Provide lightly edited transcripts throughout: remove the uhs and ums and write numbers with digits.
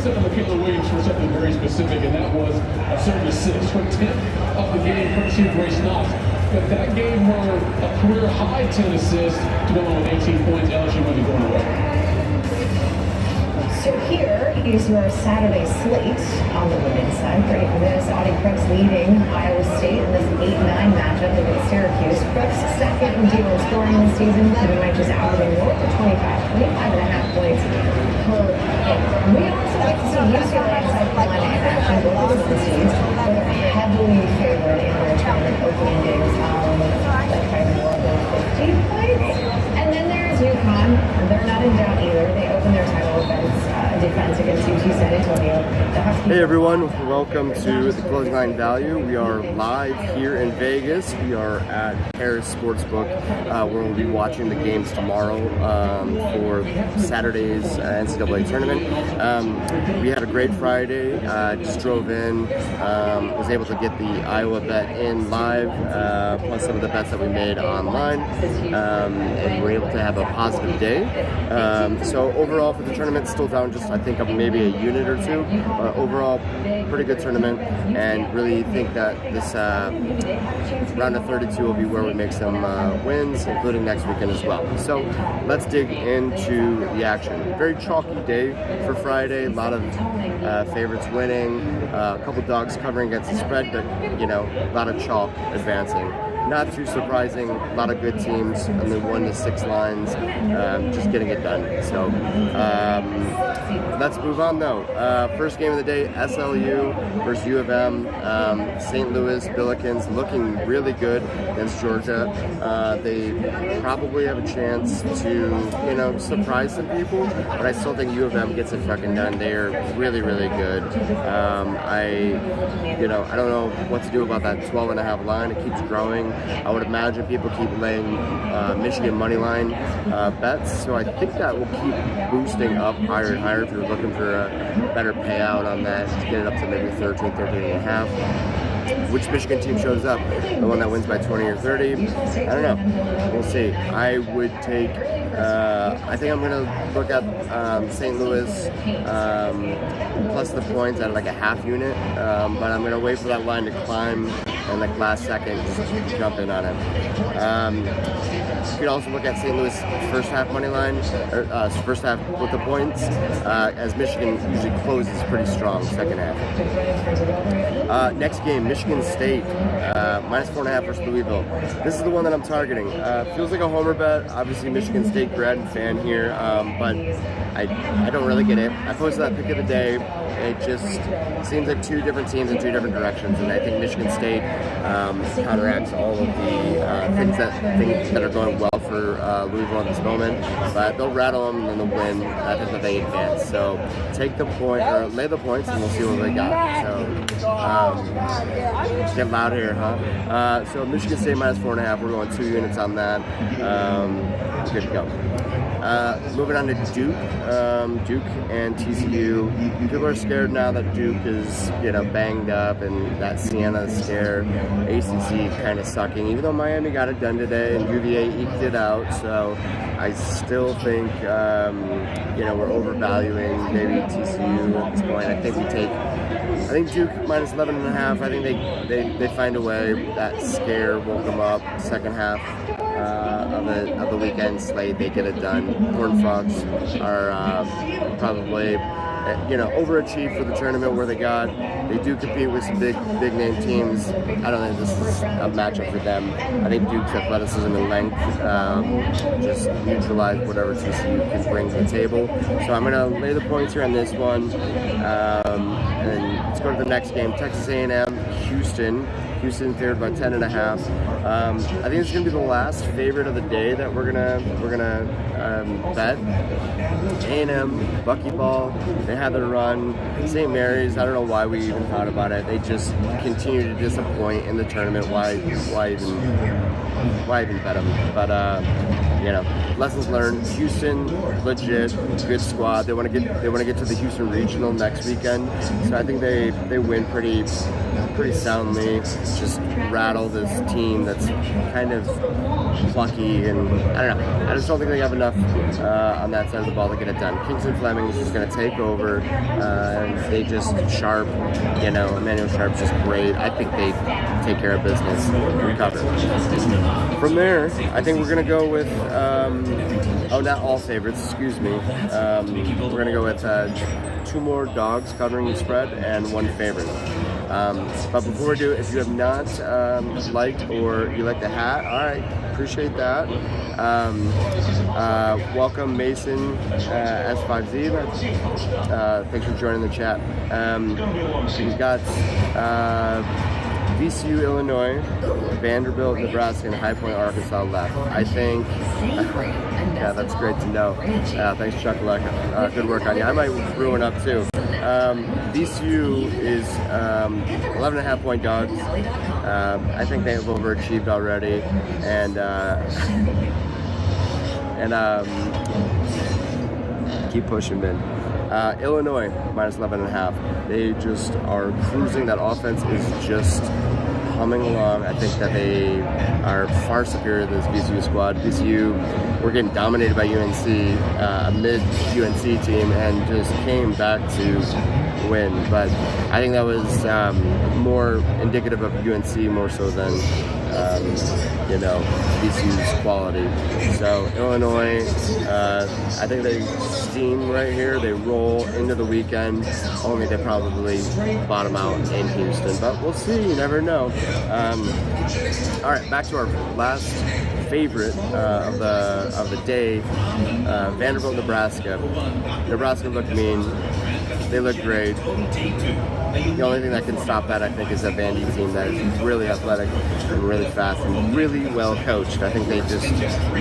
instead of Michaela Williams for something very specific, and that was a certain assist. Her 10th of the game, courtesy of Grace Knox. But that gave her a career high 10 assists to go on with 18 points. LSU went going away. So here is your Saturday slate on the women's side. Pretty this Audie Crooks leading Iowa State in this 8-9 matchup against Syracuse. Crooks second in team scoring this season. Kevin Mike just averaging north of 25.5 points per game. We also like to see UCLA and South Carolina in action. Both of those teams are heavily favored in their tournament opening games. Like by more than 50 points. And then there's UConn. They're not in doubt either. They open their title defense against UT San Antonio. Hey everyone, welcome to the Closing Line Value. We are live here in Vegas. We are at Harris Sportsbook where we'll be watching the games tomorrow for Saturday's NCAA tournament. We had a great Friday. Just drove in, was able to get the Iowa bet in live, plus some of the bets that we made online, and we're able to have a positive day. So overall for the tournament, still down just I think maybe a unit or two, but overall pretty good tournament, and really think that this round of 32 will be where we make some wins, including next weekend as well. So let's dig into the action. Very chalky day for Friday, a lot of favorites winning, a couple dogs covering against the spread, but you know, a lot of chalk advancing. Not too surprising, a lot of good teams, and then 1 to 6 lines, just getting it done. So let's move on though. First game of the day, SLU versus U of M. St. Louis Billikens looking really good against Georgia. They probably have a chance to, you know, surprise some people, but I still think U of M gets it fucking done. They're really, really good. I don't know what to do about that 12.5 line. It keeps growing. I would imagine people keep laying Michigan money line bets, so I think that will keep boosting up higher and higher if you're looking for a better payout on that, to get it up to maybe 13.5. Which Michigan team shows up? The one that wins by 20 or 30? I don't know. We'll see. I would take, I think I'm going to look at St. Louis plus the points at like a half unit, but I'm going to wait for that line to climb and like last second just jump in on it. You could also look at St. Louis first half money line, or first half with the points, as Michigan usually closes pretty strong second half. Next game, Michigan State, minus 4.5 versus Louisville. This is the one that I'm targeting. Feels like a homer bet. Obviously, Michigan State grad and fan here, but I don't really get it. I posted that pick of the day. It just seems like two different teams in two different directions, and I think Michigan State counteracts all of the things that are going well for Louisville at this moment. But they'll rattle them and then they'll win. I think that they advance. So take the point, or lay the points, and we'll see what they got. So get loud here, huh? So Michigan State minus 4.5. We're going 2 units on that. Good to go. Moving on to Duke and TCU. People are scared now that Duke is, you know, banged up, and that Siena scare. ACC kind of sucking, even though Miami got it done today and UVA eked it out. So I still think, we're overvaluing maybe TCU at this point. I think Duke minus 11.5. I think they find a way. That scare will come up second half of the weekend slate. They get it done. Horned Frogs are probably overachieved for the tournament where they do compete with some big name teams. I don't think this is a matchup for them. I think Duke's athleticism and length just neutralize whatever TCU can bring to the table. So I'm going to lay the points here on this one. And let's go to the next game. Texas A&M, Houston favored by 10.5. I think it's gonna be the last favorite of the day that we're gonna bet. A&M, buckyball, they had their run. St. Mary's, I don't know why we even thought about it. They just continue to disappoint in the tournament. Why even bet them? But lessons learned. Houston, legit, good squad. They want to get to the Houston Regional next weekend. So I think they win pretty pretty soundly, just rattle this team that's kind of plucky, and I don't know. I just don't think they have enough on that side of the ball to get it done. Kingston Fleming is just going to take over, and they just Sharp, Emmanuel Sharp's just great. I think they take care of business, recover. From there, I think we're going to go with, not all favorites, excuse me. We're going to go with 2 more dogs covering the spread and 1 favorite. But before we do, if you have not liked or you like the hat, all right, appreciate that. Welcome Mason S5Z. Thanks for joining the chat. We've got VCU, Illinois, Vanderbilt, Nebraska, and High Point, Arkansas left. I think, yeah, that's great to know. Thanks, Chuck Luck. Good work on you. I might ruin up too. VCU is 11.5 point dogs. I think they have overachieved already, and keep pushing, man. Illinois minus 11.5. They just are cruising. That offense is just humming along. I think that they are far superior to this VCU squad. VCU were getting dominated by UNC, a mid-UNC team, and just came back to win. But I think that was more indicative of UNC more so than VCU's quality. So Illinois, I think they steam right here. They roll into the weekend. Only they probably bottom out in Houston, but we'll see. You never know. All right, back to our last favorite of the day, Vanderbilt, Nebraska. Nebraska looked mean. They look great. The only thing that can stop that, I think, is a Vandy team that is really athletic and really fast and really well coached. I think they just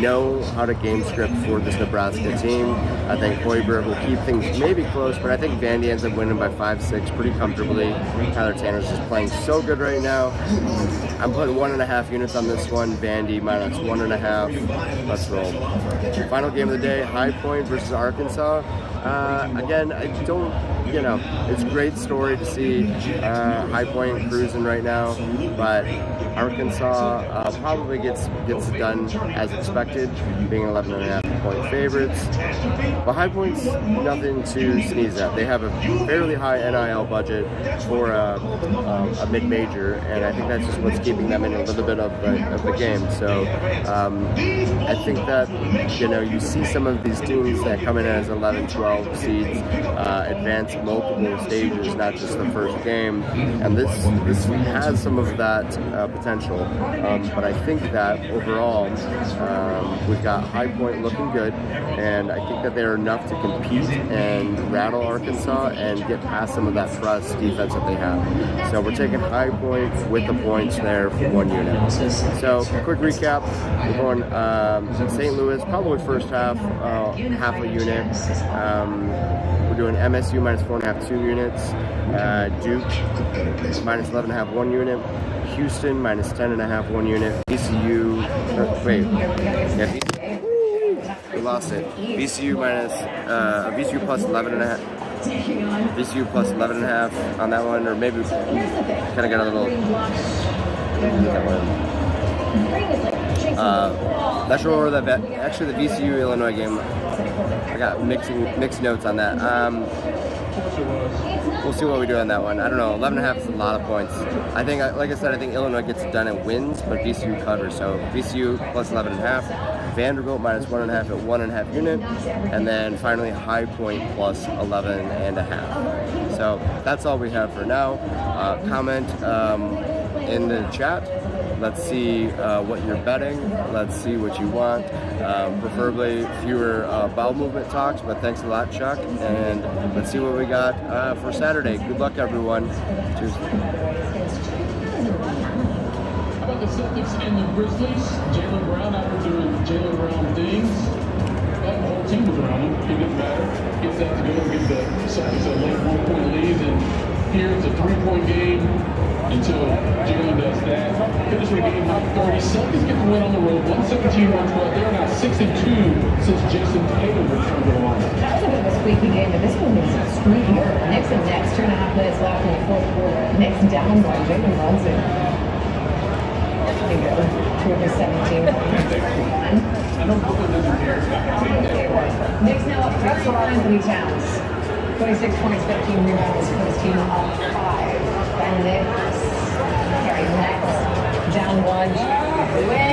know how to game script for this Nebraska team. I think Hoiberg will keep things maybe close, but I think Vandy ends up winning by 5-6 pretty comfortably. Tyler Tanner's just playing so good right now. I'm putting 1.5 units on this one. Vandy minus 1.5. Let's roll. Final game of the day, High Point versus Arkansas. Again, I don't, it's a great story to see High Point cruising right now, but Arkansas probably gets it done as expected, being 11.5 point favorites. But High Point's nothing to sneeze at. They have a fairly high NIL budget for a mid-major, and I think that's just what's keeping them in a little bit of the game. So I think that, you see some of these teams that come in as 11, 12 seeds advance multiple stages, not just the first game, and this has some of that potential. But I think that overall we've got High Point looking good, and I think that they're enough to compete and rattle Arkansas and get past some of that thrust defense that they have. So we're taking High Point with the points there for 1 unit. So quick recap, we're going St. Louis, probably first half, half a unit. We're doing MSU minus 4.5, 2 units. Duke minus 11.5, 1 unit. Houston minus 10.5, 1 unit. VCU, we lost it. VCU minus, VCU plus 11.5. VCU plus 11.5 on that one, or maybe kind of got a little. Not sure where that actually the VCU Illinois game. I got mixed notes on that. We'll see what we do on that one. I don't know. 11.5 is a lot of points. I think, like I said, I think Illinois gets it done and wins, but VCU covers. So VCU plus 11.5. Vanderbilt minus 1.5 at 1.5 unit, and then finally High Point plus 11.5. So that's all we have for now. Comment in the chat. Let's see what you're betting. Let's see what you want. Preferably fewer bowel movement talks, but thanks a lot, Chuck. And let's see what we got for Saturday. Good luck, everyone. Cheers. How about the Celtics and the Grizzlies? Jaylen Brown out there doing Jaylen Brown things. That whole team was around him. He gets better. Gets that to go. Gives the Celtics a late 1-point lead. And here. It's a 3-point game until Jalen does that. Finish with a game high 30. Celtics get the win on the road, 117-112. They're now 6-2 since Jason Tatum returned to the line. That was a bit of a squeaky game, but this one was squeakier. Knicks and Nets, 2.5 minutes left in the fourth quarter. Knicks down one. Jalen Brunson. There you go. 2 of his 17. I know Brooklyn doesn't care. Knicks now up 3 Anthony Towns. 26 points, 15 rebounds for his team up 5. And Knicks carry Nets down 1. Win.